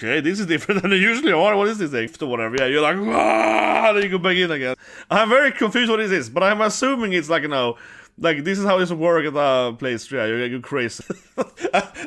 okay, this is different than they usually are. What is this thing? Or whatever. Yeah, you're like, then you go back in again. I'm very confused what this is, but I'm assuming it's like, like this is how this works at the place. Yeah, you're crazy.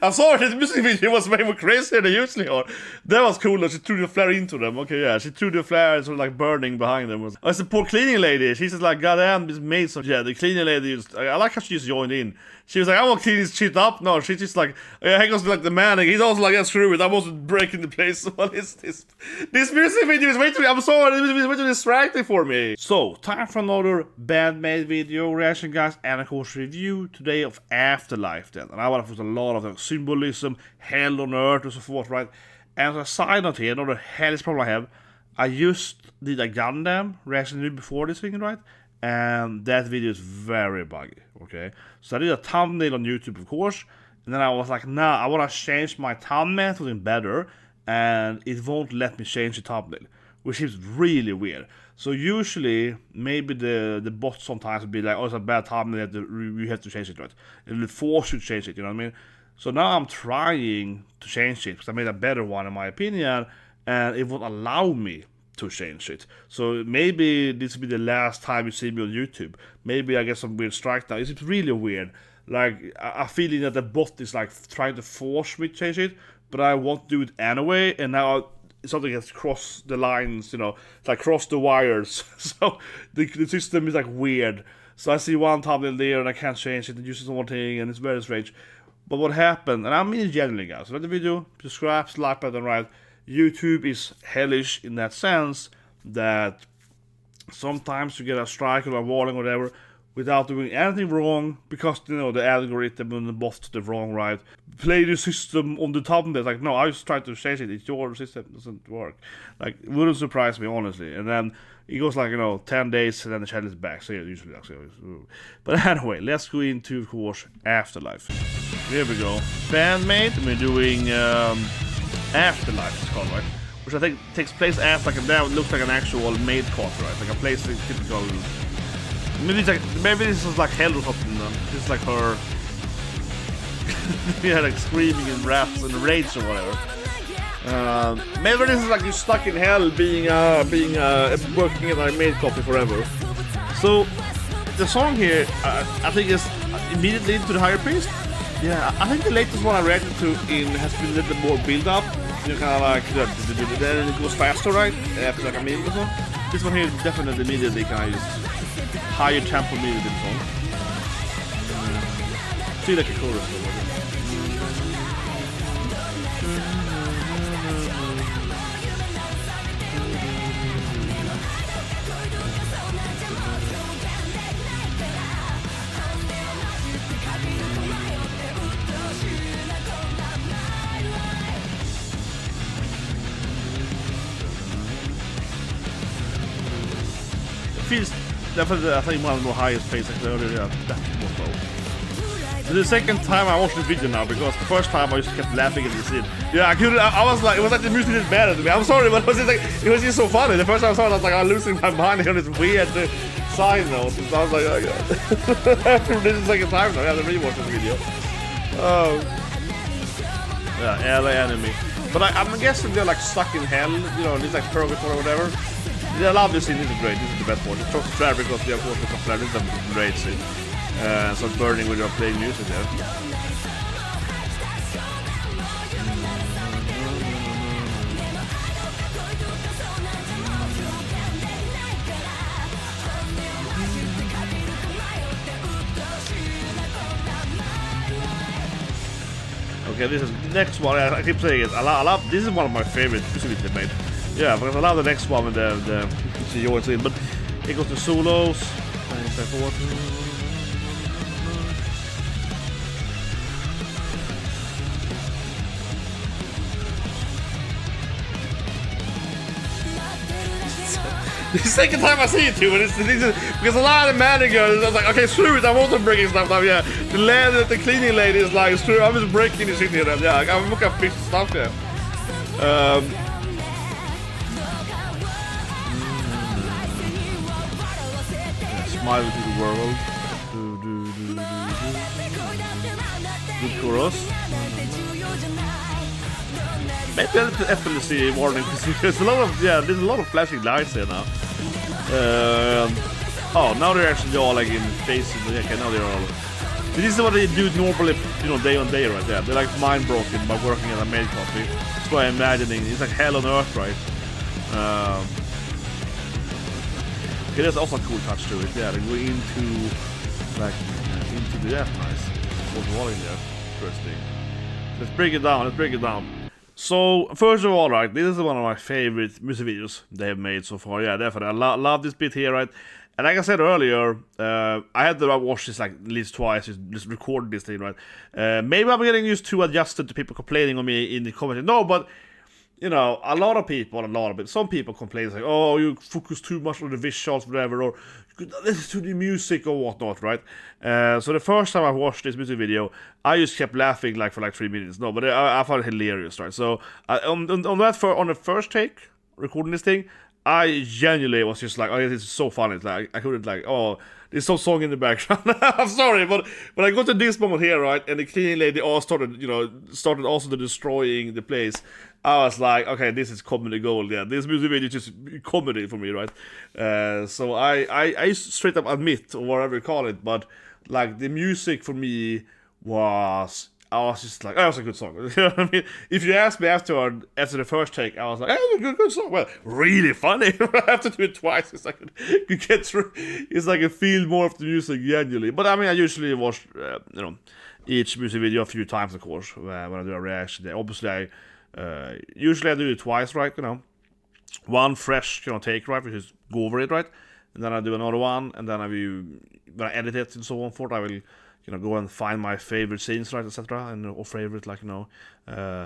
I'm sorry, this music video was way more crazier than they usually are. That was cool that she threw the flare into them. Okay, yeah, she threw the flare and sort of like burning behind them. Oh, it's the poor cleaning lady. She's just like, goddamn, this maid. So yeah, the cleaning lady I like how she just joined in. She was like, I won't clean this shit up. No, she's just like, yeah, he goes like the man. He's also like, yeah, screw it. I wasn't breaking the place. What is this? This music video is way too, I'm sorry, this is way too distracting for me. So, time for another Band-Maid video reaction, guys, and of course review today of Afterlife then. And I want to put a lot of symbolism, hell on earth and so forth, right? And as a side note here, another hellish problem I have, I just did a Gundam reaction video before this thing, right? And that video is very buggy, okay? So I did a thumbnail on YouTube, of course, and then I was like, nah, I want to change my thumbnail to something better, and it won't let me change the thumbnail, which is really weird. So usually, maybe the bot sometimes will be like, oh, it's a bad thumbnail, you have to change it, right? It will force you to change it, you know what I mean? So now I'm trying to change it, because I made a better one in my opinion, and it won't allow me to change it. So maybe this will be the last time you see me on YouTube. Maybe I get some weird strike now. It's really weird. Like, I'm feeling that the bot is like trying to force me to change it, but I won't do it anyway, and now something has crossed the lines, like crossed the wires. So the system is like weird. So I see one thumbnail there and I can't change it, and uses one thing, and it's very strange. But what happened, and I mean generally, guys, like the video, subscribe, like button, right? YouTube is hellish in that sense that sometimes you get a strike or a warning or whatever without doing anything wrong, because the algorithm and the bot did wrong, right? Play the system on the thumbnail. Like, no, I just tried to change it. It's your system, it doesn't work. Like, it wouldn't surprise me, honestly. And then it goes like 10 days and then the channel is back. So yeah, usually that's it. But anyway, let's go into, of course, Afterlife. Here we go. Band-Maid. We're doing Afterlife, it's called, right? Which I think takes place after, like, now it looks like an actual maid cot, right? Like a place typical. Maybe this is like hell or something. This is like her. Yeah, like screaming in raps and rage or whatever. Maybe this is like you're stuck in hell, being working in a maid coffee forever. So the song here, I think, is immediately into the higher pace. Yeah, I think the latest one I reacted to has been a little bit more build up. Kind of like then it goes faster, right? After like a minute or so. This one here definitely immediately kind of higher tempo immediately in the song. See like a chorus or whatever. Feels definitely, I think, one of the highest pace actually earlier. Yeah, that was low. This is the second time I watched the video now, because the first time I just kept laughing at the scene. Yeah, I was like, it was like the music did better to me. I'm sorry, but it was just so funny. The first time I saw it, I was like, I'm losing my mind on this weird side note. So I was like, oh god. After this is the second time now, I have to rewatch this video. Yeah, LA enemy. But I'm guessing they're like stuck in hell, it's like purgatory or whatever. Yeah, I love this scene, this is great, this is the best part. It's talks flare because they have also got flare, this is a great scene. So burning when you're playing music there. Okay, this is the next one. I keep saying it. I love. This is one of my favorite music they made. Yeah, because I love the next one with the yours in, but it goes to solos. The second time I see it too, and it's because a lot of man girls, I was like, okay, screw it, I'm also breaking stuff down. Yeah, the cleaning lady is like, screw it, I'm just breaking this shit here. And yeah, I'm looking at fix stuff here. Smile to the world. Good chorus. maybe a little epilepsy warning. There's a lot of flashing lights here now. Oh, now they're actually all like in faces. Okay, now they're all. This is what they do normally, day on day, right there. They're like mind broken by working at a maid coffee. That's why I'm imagining it's like hell on earth, right? Okay, there's also a cool touch to it. Yeah, they go into the nice. What's wall in there? Interesting. Let's break it down. So, first of all, right, this is one of my favorite music videos they have made so far. Yeah, definitely. I love this bit here, right? And like I said earlier, I had to watch this like at least twice, just record this thing, right? Maybe I'm getting used to adjusted to people complaining on me in the comments. No, but a lot of people, some people complain like, oh, you focus too much on the visuals, whatever, or you could listen to the music or whatnot, right? So the first time I watched this music video, I just kept laughing like for 3 minutes. No, but I found it hilarious, right? So on the first take, recording this thing, I genuinely was just like, oh, this is so funny. It's like I couldn't like, oh, there's some song in the background. I'm sorry, but I got to this moment here, right, and the cleaning lady all started also destroying the place. I was like, okay, this is comedy gold. Yeah, this music video is just comedy for me, right? So I straight up admit, or whatever you call it, but like the music for me I was just like, oh, that was a good song. You know what I mean? If you asked me after the first take, I was like, oh, good song. Well, really funny. I have to do it twice. It's like you get through. It's like I feel more of the music genuinely. But I mean, I usually watch, each music video a few times, of course, when I do a reaction. Obviously, usually I do it twice, right? One fresh, take, right, which is go over it, right, and then I do another one, and then when I edit it and so on forth, I will. Go and find my favorite scenes, right, etc., or favorite,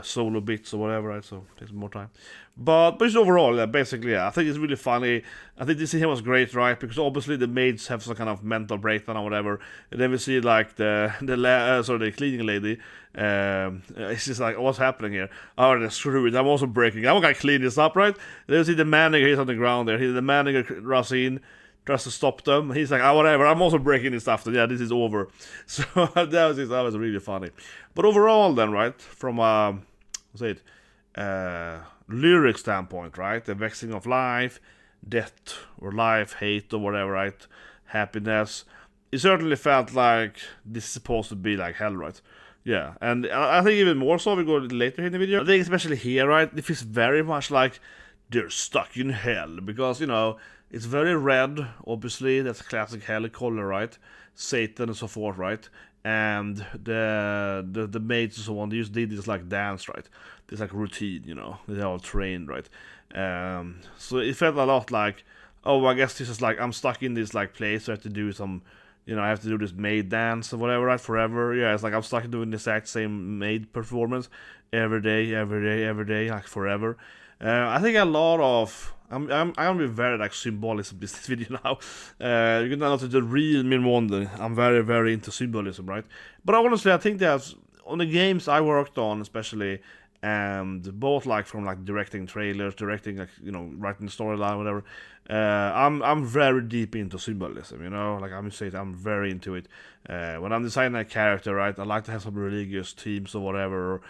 solo bits or whatever, right, so it takes more time. But just overall, basically, I think it's really funny. I think this scene was great, right, because obviously the maids have some kind of mental breakdown or whatever, and then we see, like, the cleaning lady, it's just like, what's happening here? Oh, screw it, I'm also breaking. I'm gonna clean this up, right? And then we see the manager, he's on the ground there. The manager runs in, tries to stop them. He's like, whatever, I'm also breaking this stuff. Yeah, this is over. So that was really funny. But overall then, right, from lyric standpoint, right, the vexing of life, death or life, hate or whatever, right, happiness, it certainly felt like this is supposed to be like hell, right? Yeah, and I think even more so we go later in the video. I think especially here, right, it feels very much like they're stuck in hell, because it's very red, obviously. That's a classic hell color, right? Satan and so forth, right? And the maids and so on, they just did this like dance, right? This like routine, they're all trained, right? So it felt a lot like, oh, I guess this is like, I'm stuck in this like place, so I have to do some, I have to do this maid dance or whatever, right? Forever. Yeah, it's like I'm stuck doing the exact same maid performance every day, like forever. I think a lot of I'm gonna be very like symbolism this video now. You're gonna know the real Myrmonden. I'm very, very into symbolism, right? But honestly, I think that on the games I worked on, especially, and both like from like directing trailers, directing like writing storyline, whatever. I'm very deep into symbolism, like I'm saying, I'm very into it. When I'm designing a character, right, I like to have some religious themes or whatever. Or,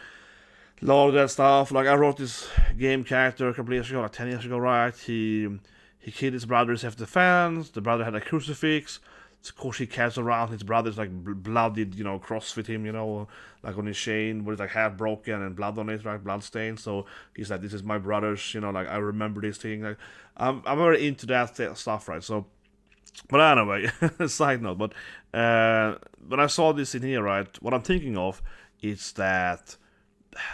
a lot of that stuff. Like I wrote this game character a couple years ago, like 10 years ago, right? He killed his brother in self-defense. The brother had a crucifix. So of course he carries around his brother's like blooded, cross with him, like on his chain, with like half broken and blood on it, right? Blood stains. So he's like, this is my brother's, like I remember this thing. Like I'm very into that stuff, right? So, but anyway, side note. But when I saw this in here, right, what I'm thinking of is that.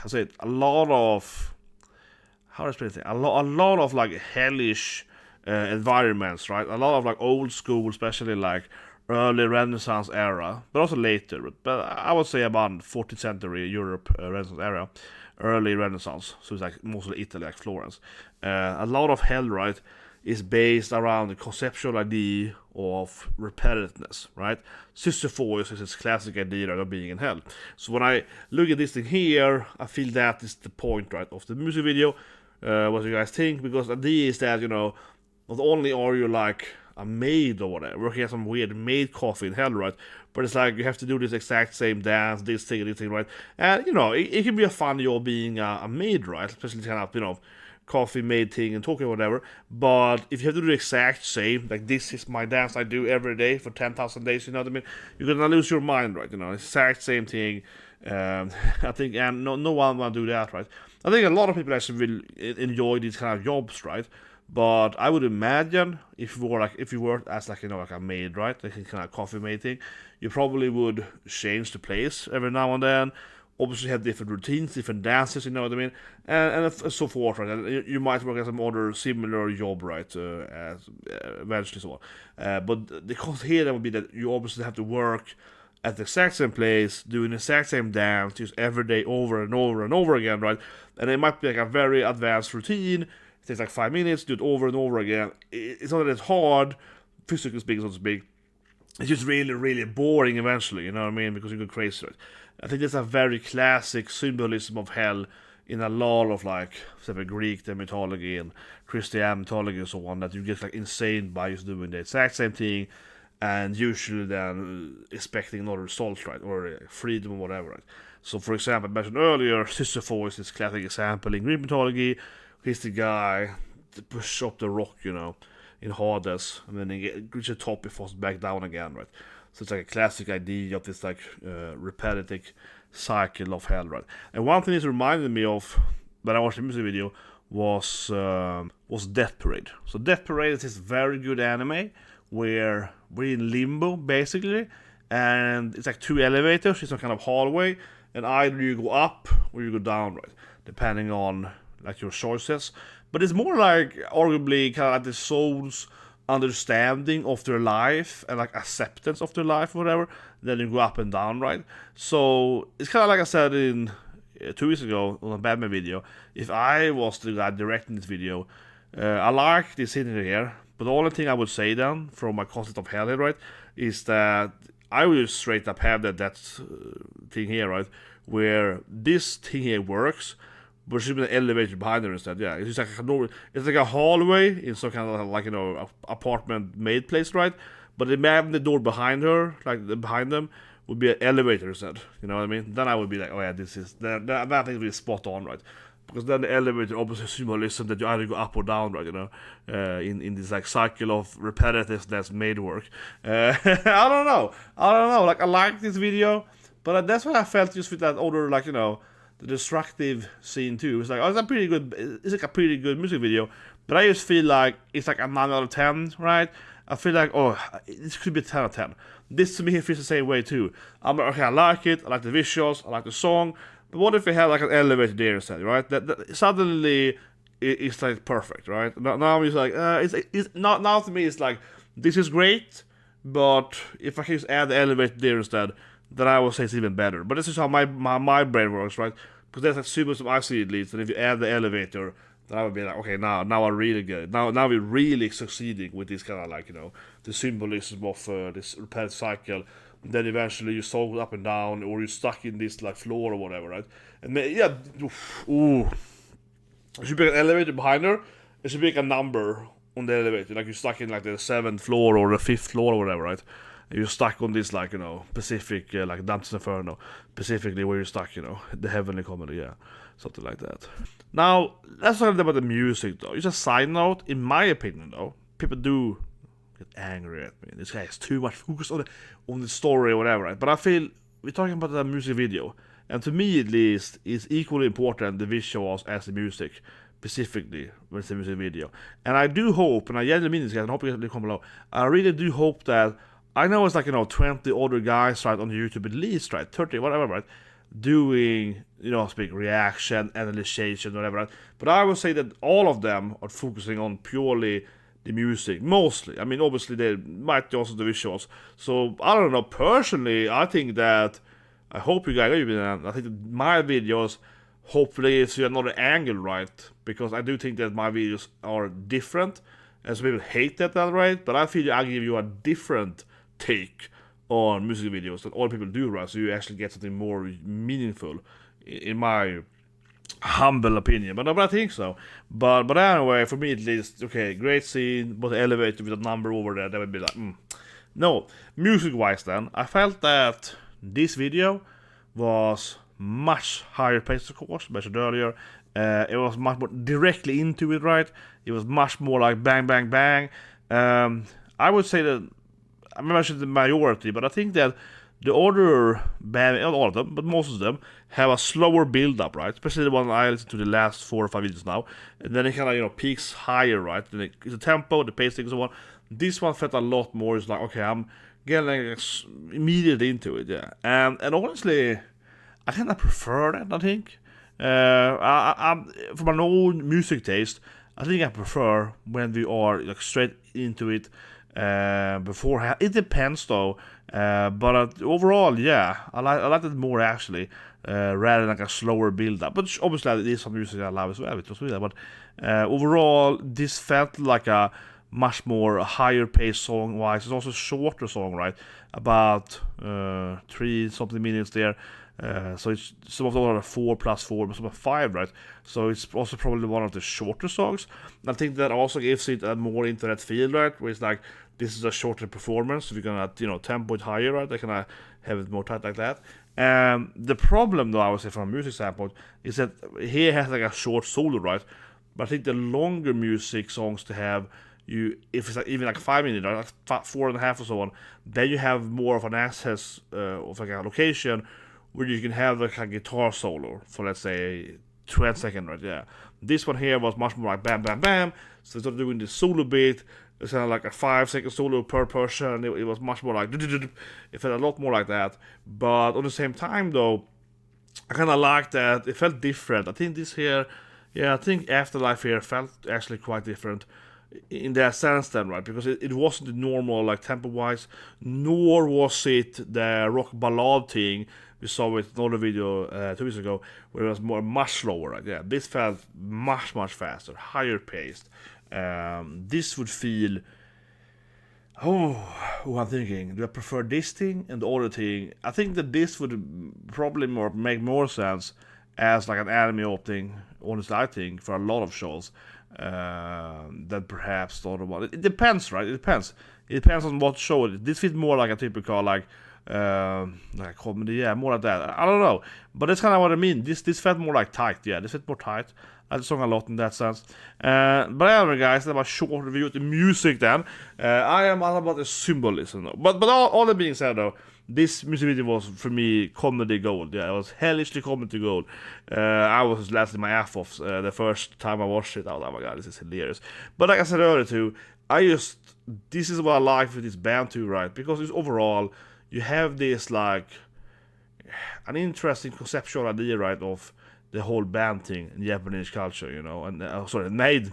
I said a lot of a lot of like hellish environments, right? A lot of like old school, especially like early Renaissance era, but also later. But I would say about 14th century Europe, Renaissance era, early Renaissance. So it's like mostly Italy, like Florence. A lot of hell, right, is based around the conceptual idea of repetitiveness, right? Sisyphus is this classic idea of being in hell. So when I look at this thing here, I feel that is the point, right, of the music video. What do you guys think? Because the idea is that, not only are you like a maid or whatever, working at some weird maid coffee in hell, right? But it's like you have to do this exact same dance, this thing, right? And, you know, it can be a fun job being a maid, right? Especially kind of, you know, coffee maid thing and talking whatever. But if you have to do the exact same, like this is my dance I do every day for 10,000 days, you know what I mean? You're gonna lose your mind, right? You know, exact same thing. I think, and no one will do that, right? I think a lot of people actually will enjoy these kind of jobs, right? But I would imagine if you worked as like, you know, like a maid, right, like a kind of coffee maid thing, you probably would change the place every now and then. Obviously, have different routines, different dances, you know what I mean, and so forth, right? And you might work at some other similar job, right, as eventually so on. But the cost here would be that you obviously have to work at the exact same place, doing the exact same dance, just every day over and over and over again, right? And it might be like a very advanced routine. It takes like 5 minutes, do it over and over again. It's not that it's hard, physically speaking, so to speak. It's just really, really boring eventually, you know what I mean? Because you go crazy, right? I think that's a very classic symbolism of hell in a lot of like, say, Greek mythology and Christian mythology and so on, that you get like insane by just doing the exact same thing and usually then expecting another result, right? Or freedom or whatever, right? So, for example, I mentioned earlier, Sisyphus is this classic example in Greek mythology. He's the guy that pushes up the rock, you know, in Hades, and then he reaches the top, he falls back down again, right? So it's like a classic idea of this like repetitive cycle of hell, right? And one thing this reminded me of when I watched the music video was Death Parade. So Death Parade is this very good anime where we're in limbo basically, and it's like 2 elevators in some kind of hallway, and either you go up or you go down, right? Depending on like your choices. But it's more like arguably kind of like the soul's understanding of their life and like acceptance of their life or whatever. Then you go up and down, right? So it's kind of like I said in 2 weeks ago on a Band-maid video. If I was the guy directing this video, I like this in here, but the only thing I would say then from my concept of hell here, right, is that I will straight up have that thing here, right, where this thing here works, but should be an elevator behind her instead. Yeah, it's just like it's like a hallway in some kind of like, you know, apartment maid place, right? But imagine the door behind her, like behind them, would be an elevator instead. You know what I mean? Then I would be like, oh yeah, this is that thing would be spot on, right? Because then the elevator obviously symbolism that you either go up or down, right? You know, in this like cycle of repetitiveness maid work. I don't know. Like I like this video, but that's what I felt just with that other, like, you know, the destructive scene too. It's like, oh, it's like a pretty good music video, but I just feel like it's like a 9 out of 10, right? I feel like, oh, this could be a 10 out of 10. This to me feels the same way too. I'm like, okay, I like it, I like the visuals, I like the song, but what if we had like an elevator there instead, right? That suddenly it's like perfect, right? Now it's like, it's not, now to me it's like, this is great, but if I can just add the elevator there instead, then I would say it's even better. But this is how my brain works, right? Because that's like symbolism I see at least, and if you add the elevator, then I would be like, okay, now I really get it. Now we're really succeeding with this kind of like, you know, the symbolism of this repetitive cycle. And then eventually you solve up and down, or you're stuck in this like floor or whatever, right? And then, yeah, ooh, it should be an elevator behind her. It should be like a number on the elevator, like you're stuck in like the 7th floor or the 5th floor or whatever, right? And you're stuck on this, like, you know, Pacific, like Dante's Inferno, specifically where you're stuck, you know, the heavenly comedy, yeah, something like that. Now, let's talk about the music, though. Just a side note, in my opinion, though, people do get angry at me. This guy has too much focus on the story or whatever, right? But I feel we're talking about the music video, and to me at least, it's equally important the visuals as the music, specifically when it's a music video. And I do hope, and I genuinely mean this, guys, and I hope you can comment below. I really do hope that, I know it's like, you know, 20 other guys, right, on YouTube at least, right, 30, whatever, right, doing, you know, speak reaction, analyzation, whatever, right? But I would say that all of them are focusing on purely the music, mostly. I mean, obviously they might do also the visuals. So I don't know. Personally, I think that I hope you guys agree with that. I think that my videos hopefully gives you another angle, right? Because I do think that my videos are different, and some people hate that, right? But I feel I give you a different take on music videos that all people do, right? So you actually get something more meaningful, in my humble opinion, but I think so. But anyway, for me at least, okay, great scene, but elevated with a number over there, that would be like, No, music-wise then, I felt that this video was much higher paced, of course, mentioned earlier. It was much more directly into it, right? It was much more like bang, bang, bang. I would say that, I mentioned the majority, but I think that the other band, not all of them, but most of them, have a slower build-up, right? Especially the one I listened to the last 4 or 5 videos now. And then it kind of, peaks higher, right? And it's the tempo, the pacing, and so on. This one felt a lot more, it's like, okay, I'm getting like, immediately into it, yeah. And honestly, I kind of prefer that, I think. For my own music taste, I think I prefer when we are like straight into it beforehand. It depends though, but overall, yeah, I like it more actually, rather than like a slower build-up. But obviously, it is some music I love as well. It was really, but overall, this felt like a much more higher paced song-wise. It's also a shorter song, right? About 3 something minutes there. So it's some of them are 4 plus 4, but some are 5, right? So it's also probably one of the shorter songs. I think that also gives it a more into that feel, right? Where it's like, this is a shorter performance, so we're gonna, tempo it higher, right? They can have it more tight like that. The problem, though, I would say from a music standpoint, is that here has like a short solo, right? But I think the longer music songs to have, if it's like, even like 5 minutes, right? Like 4.5 or so on, then you have more of an access of like a location where you can have like a guitar solo for, let's say, 12 seconds, right? Yeah. This one here was much more like bam, bam, bam. So instead of doing this solo beat, it's kind of like a 5-second solo per person. It was much more like, it felt a lot more like that. But on the same time, though, I kind of liked that it felt different. I think this here, I think Afterlife here felt actually quite different in that sense then, right? Because it wasn't the normal, like, tempo-wise, nor was it the rock ballad thing we saw with another video 2 weeks ago, where it was much slower, right? Yeah, this felt much faster, higher paced. This would feel, I'm thinking, do I prefer this thing and the other thing? I think that this would probably make more sense as like an anime opening, honestly, I think, for a lot of shows, than perhaps the other one. It depends, right? It depends on what show it is. This feels more like a typical, like comedy, yeah, more like that. I don't know, but that's kind of what I mean. This felt more like tight, yeah. This felt more tight. I just sung a lot in that sense. But anyway, guys, that was a short review of the music. Then I am all about the symbolism, though. But all that being said, though, this music video was for me comedy gold. Yeah, it was hellishly comedy gold. I was laughing my ass off the first time I watched it. I was like, oh my god, this is hilarious. But like I said earlier too, this is what I like with this band too, right? Because it's overall, you have this like an interesting conceptual idea, right, of the whole band thing in Japanese culture, and maid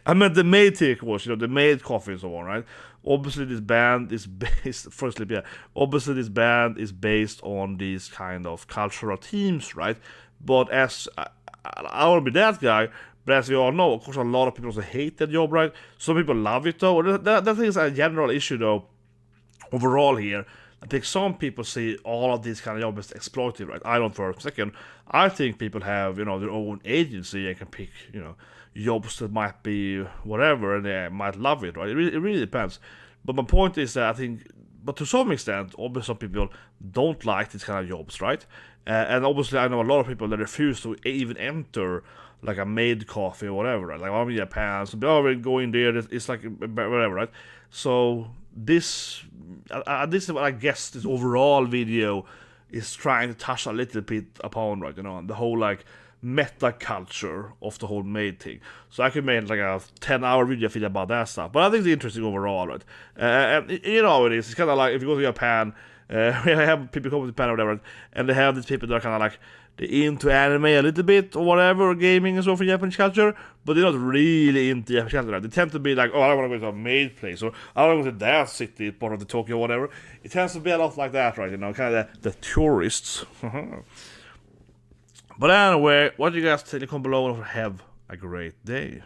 I meant the maid tea, of course, the maid coffee and so on, right? Obviously this band is based on these kind of cultural themes, right? But as I won't be that guy, but as we all know, of course, a lot of people also hate that job, right? Some people love it though. That thing is a general issue though overall here. I think some people see all of these kind of jobs as exploitative, right? I don't for a second. I think people have, their own agency and can pick, jobs that might be whatever, and they might love it, right? It really depends. But my point is that I think, but to some extent, obviously some people don't like these kind of jobs, right? And obviously I know a lot of people that refuse to even enter like a maid coffee or whatever, right? Like, I'm in Japan, so we're going there, it's like whatever, right? So this is what I guess this overall video is trying to touch a little bit upon, right? The whole like meta culture of the whole maid thing. So I could make like a 10-hour video feed about that stuff. But I think it's interesting overall, right? And how it is. It's kind of like if you go to Japan, we have people come to Japan or whatever, and they have these people that are kind of like, they're into anime a little bit or whatever, or gaming and so for Japanese culture, but they're not really into Japanese culture. They tend to be like, I want to go to a maid place, or I want to go to that city, part of the Tokyo, or whatever. It tends to be a lot like that, right? Kind of the tourists. But anyway, what do you guys think? Comment below and have a great day.